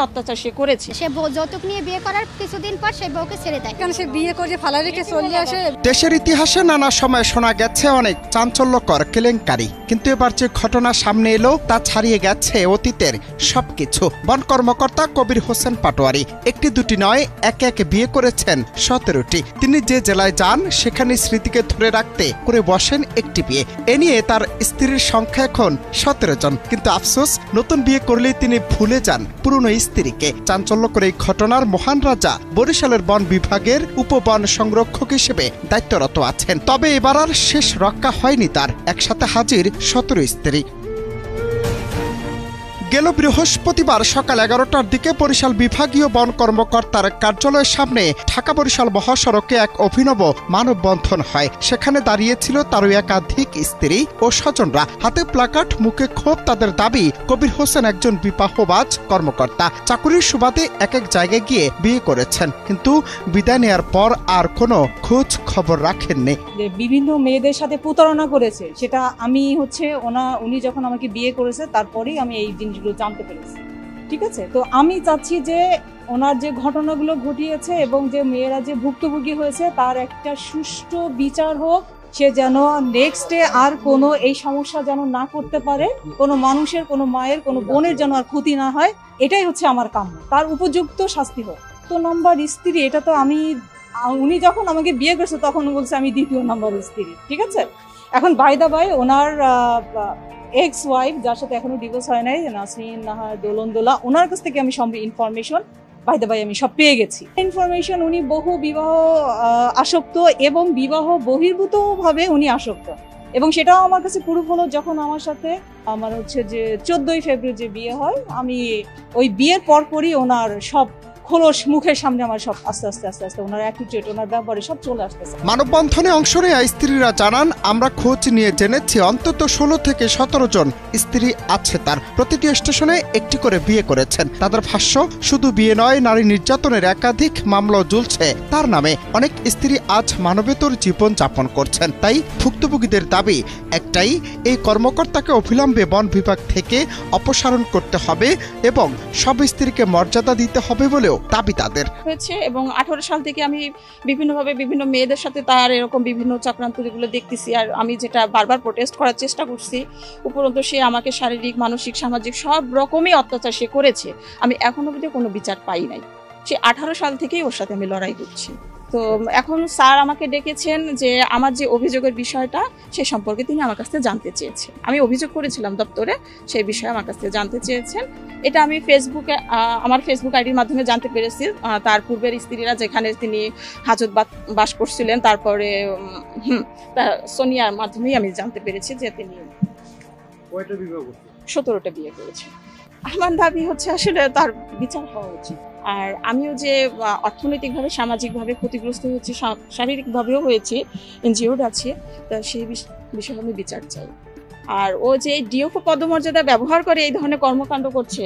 অত্যাচার সে করেছে। সে যৌতুক নিয়ে বিয়ে করার কিছুদিন পর সে বউকে ছেড়ে দেয়, কারণ সে বিয়ে করে ফালা রেখে চলে আসে। দেশের ইতিহাসে নানা সময় শোনা গেছে অনেক চাঞ্চল্যকর কেলেঙ্কারি, কিন্তু এবার যে ঘটনা সামনে এলো তা ছাড়িয়ে গেছে অতীতের সবকিছু। বন কর্মকর্তা কবির হোসেন পাটোয়ারি একটি দুটি নয়, একে একে বিয়ে করেছেন 17টি। তিনি যে জেলায় যান সেখানে স্মৃতিকে ধরে রাখতে করে বসেন একটি বিয়ে। এ নিয়ে তার স্ত্রীর সংখ্যা এখন 17 জন, কিন্তু আফসোস নতুন বিয়ে করলেই তিনি ভুলে যান পুরনো স্ত্রীকে। চাঞ্চল্যকর এই ঘটনার মহান রাজা বরিশালের বন বিভাগের উপবন সংরক্ষক হিসেবে দায়িত্বরত আছেন। তবে এবার আর শেষ রক্ষা হয়নি তার, একসাথে হাজির 17 স্ত্রী। গেল বৃহস্পতিবার সকাল 11টার দিকে বরিশাল বিভাগীয় বন কর্মকর্তার কার্যালয়ের সামনে ঢাকা বরিশাল মহাসড়কে এক অভিনব মানববন্ধন হয়। সেখানে দাঁড়িয়েছিল তারও একাধিক স্ত্রী ও স্বজনরা, হাতে প্লাকার্ড, মুখে ক্ষোভ। তাদের দাবি, কবির হোসেন একজন বিবাহবাজ কর্মকর্তা, চাকুরির সুবাদে এক এক জায়গায় গিয়ে বিয়ে করেছেন, কিন্তু বিদায় নেওয়ার পর আর কোনো খোঁজ খবর রাখেননি। বিভিন্ন মেয়েদের সাথে প্রতারণা করেছে, সেটা আমি উনি যখন আমাকে বিয়ে করেছে তারপরেই আমি এই জিনিসগুলো জানতে পেরেছি। ঠিক আছে, তো আমি চাচ্ছি যে ওনার যে ঘটনাগুলো ঘটিয়েছে এবং যে মেয়েরা যে ভুক্তভোগী হয়েছে তার একটা সুষ্ঠু বিচার হোক। সে যেন নেক্সটে আর কোনো এই সমস্যা যেন না করতে পারে, কোনো মানুষের, কোনো মায়ের, কোনো বোনের যেন আর ক্ষতি না হয়, এটাই হচ্ছে আমার কাম্য। তার উপযুক্ত শাস্তি হোক। তো নম্বর স্ত্রী, এটা তো উনি যখন আমাকে বিয়ে করেছে তখন বলছে আমি দ্বিতীয় নম্বর স্ত্রী। ঠিক আছে, এখন বাই দা বাই ওনার এক্স ওয়াইফ, যার সাথে এখনো ডিভোর্স হয় নাই, নাসরিন নাহার দোলনদোলা, ওনার কাছ থেকে আমি সব ইনফরমেশন বাই দা বাই আমি সব পেয়ে গেছি। ইনফরমেশন, উনি বহু বিবাহ আসক্ত এবং বিবাহ বহির্ভূত ভাবে উনি আসক্ত, এবং সেটাও আমার কাছে প্রুফ হলো যখন আমার সাথে আমার যে 14ই ফেব্রুয়ারি যে বিয়ে হয়, আমি ওই বিয়ের পরপরই ওনার সব খোলস মুখের সামনে আমার সব আস্তে আস্তে ওনার অ্যাটিটিউড, ওনার ব্যাপারে সব চলে আসতেছে। মানববন্ধনে অংশ নেওয়া স্ত্রীরা জানান, আমরা খোঁজ নিয়ে জেনেছি অন্তত 16 থেকে 17 জন স্ত্রী আছে তার। প্রতিটি স্টেশনে একটি করে বিয়ে করেছেন। তাদের ভাষ্য, শুধু বিয়ে নয়, নারী নির্যাতনের একাধিক মামলাও ঝুলছে তার নামে। অনেক স্ত্রী আজ মানবেতর জীবন যাপন করছেন। তাই ভুক্তভোগীদের দাবি একটাই, এই কর্মকর্তাকে অবিলম্বে বন বিভাগ থেকে অপসারণ করতে হবে এবং সব স্ত্রীকে মর্যাদা দিতে হবে বলেও দাবি তাদের হয়েছে। এবং 18 সাল থেকে আমি বিভিন্নভাবে বিভিন্ন মেয়েদের সাথে তার এরকম বিভিন্ন চক্রান্ত যেগুলো দেখতেছি, আর আমি যেটা বারবার প্রোটেস্ট করার চেষ্টা করছি, উপরন্তু সে আমাকে শারীরিক, মানসিক, সামাজিক সব রকমই অত্যাচার সে করেছে। আমি এখনো অবধি কোনো বিচার পাই নাই। সে 18 সাল থেকেই ওর সাথে আমি লড়াই করছি। তো এখন স্যার আমাকে ডেকেছেন যে আমার যে অভিযোগের বিষয়টা সে সম্পর্কে তিনি আমার কাছ থেকে জানতে চেয়েছেন। আমি অভিযোগ করেছিলাম দপ্তরে, সেই বিষয়ে আমার কাছ থেকে জানতে চেয়েছেন। এটা আমি ফেসবুকে, আমার ফেসবুক আইডির মাধ্যমে জানতে পেরেছি। তার পূর্বের স্ত্রীরা যেখানে তিনি হাজত বাস করছিলেন, তারপরে সোনিয়ার মাধ্যমেই আমি জানতে পেরেছি যে তিনি 17টা বিয়ে করেছেন। আমার দাবি আসলে তার বিচার হওয়া উচিত। আর আমিও যে অর্থনৈতিকভাবে, সামাজিকভাবে ক্ষতিগ্রস্ত হয়েছি, শারীরিকভাবেও হয়েছি, ইনজিওর্ড আছে, তা সেই বিষয়ে আমি বিচার চাই। আর ও যে ডিওপো পদমর্যাদা ব্যবহার করে এই ধরনের কর্মকাণ্ড করছে,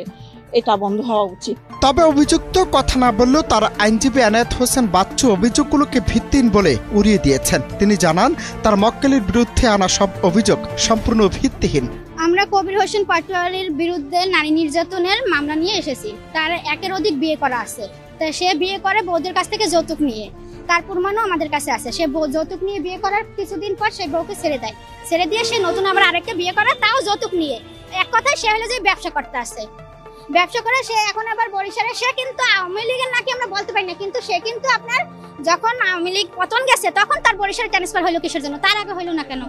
এটা বন্ধ হওয়া উচিত। তবে অভিযুক্ত কথা না বললেও তার আইনজীবী এনায়েত হোসেন বাচ্চু অভিযোগগুলোকে ভিত্তিহীন বলে উড়িয়ে দিয়েছেন। তিনি জানান, তার মক্কেলের বিরুদ্ধে আনা সব অভিযোগ সম্পূর্ণ ভিত্তিহীন। আমরা কবির হোসেন পাটোয়ারির বিরুদ্ধে নারী নির্যাতনের মামলা নিয়ে এসেছি। তার একের অধিক বিয়ে করা আছে। তা সে বিয়ে করে বউদের কাছ থেকে যৌতুক নিয়ে, তার প্রমাণও আমাদের কাছে আছে। সে যৌতুক নিয়ে বিয়ে করার কিছুদিন পর সে বউকে ছেড়ে দেয়, ছেড়ে দিয়ে সে নতুন আবার আরেকটা বিয়ে করে, তাও যৌতুক নিয়ে। এক কথায় সে হলো যে ব্যবসা করতে আসে, ব্যবসা করে সে এখন আবার বরিশালে। সে কিন্তু আওয়ামী লীগের নাকি আমরা বলতে পারি না, কিন্তু সে কিন্তু আপনার যখন আওয়ামী লীগ পতন গেছে তখন তার বরিশালে ট্রান্সফার হলো কিসের জন্য, তার আগে হলো না কেন?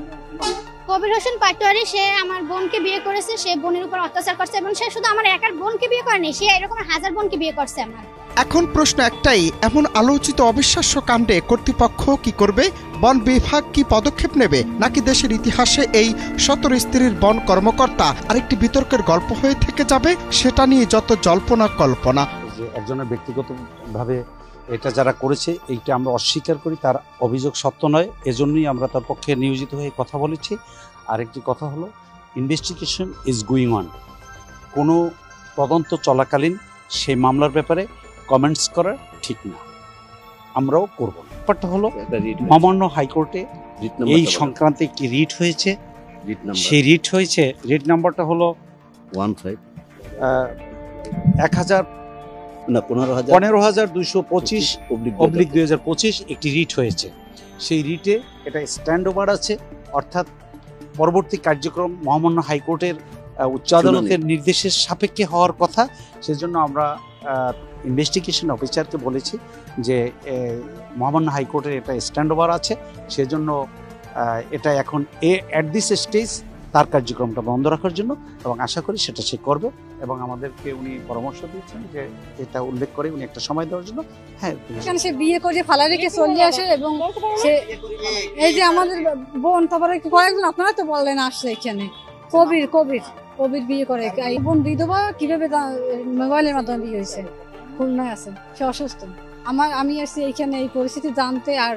কবির হোসেন পাটোয়ারি সে আমার বোনকে বিয়ে করেছে, সে বোনের উপর অত্যাচার করছে, এবং সে শুধু আমার একার বোনকে বিয়ে করেনি, সে এরকম 1000 বোনকে বিয়ে করছে আমার। এখন প্রশ্ন একটাই, এমন আলোচিত অবিশ্বাস্য কাণ্ডে কর্তৃপক্ষ কি করবে? বন বিভাগ কি পদক্ষেপ নেবে, নাকি দেশের ইতিহাসে এই 17 স্ত্রীর বন কর্মকর্তা আরেকটি বিতর্কের গল্প হয়ে থেকে যাবে? সেটা নিয়ে যত জল্পনা কল্পনা। একজনের ব্যক্তিগতভাবে এটা যারা করেছে এইটা আমরা অস্বীকার করি, তার অভিযোগ সত্য নয়, এজন্যই আমরা তার পক্ষে নিয়োজিত হয়ে কথা বলেছি। আরেকটি কথা হলো, ইনভেস্টিগেশন ইজ গোয়িং অন। কোনো তদন্ত চলাকালীন সেই মামলার ব্যাপারে কমেন্টস করা ঠিক না, আমরাও করব না। ব্যাপারটা হলো, মহামান্য হাইকোর্টে এই সংক্রান্তে একটি রিট হয়েছে, সেই রিট নাম্বারটা হলো 1000 না 15,000 15,225 অবলিক 2025 একটি রিট হয়েছে। সেই রিটে এটা স্ট্যান্ড ওভার আছে, অর্থাৎ পরবর্তী কার্যক্রম মহামান্য হাইকোর্টের উচ্চ আদালতের নির্দেশের সাপেক্ষে হওয়ার কথা। সেজন্য আমরা ইনভেস্টিগেশন অফিসারকে বলেছি যে মহামান্য হাইকোর্টের এটা স্ট্যান্ড ওভার আছে, সেজন্য এটা এখন অ্যাট দিস স্টেজ তার কার্যক্রমটা বন্ধ রাখার জন্য, এবং আশা করি সেটা সে করবে। এবং আমাদেরকে উনি পরামর্শ দিয়েছেন যে এটা উল্লেখ করে উনি একটা সময় দেওয়ার জন্য। হ্যাঁ, এখানে সে বিয়ে করে ফালা রেখে চলে আসে, এবং সে এই যে আমাদের বোন, তারপরে কয়েকজন আপনারা তো বললেন আসছে এখানে, কবির বিয়ে করে। এই বোন বিধবা, কিভাবে মোবাইলের মাধ্যমে বিয়ে হয়েছে, খুলনায় আছে, সে অসুস্থ। আমি আসছি এইখানে এই পরিস্থিতি জানতে। আর